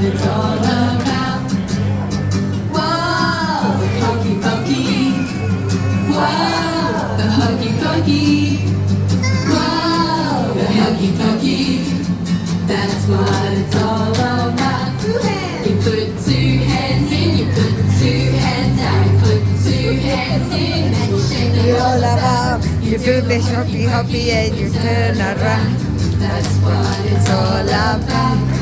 It's all about. Whoa, the hokey pokey. Whoa, the hokey pokey. Whoa, the hokey pokey. That's what it's all about. Two hands. You put two hands in, you put two hands out, you put two hands in, and you shake them all about. You do the hoppy hoppy and you turn around. That's what it's all about.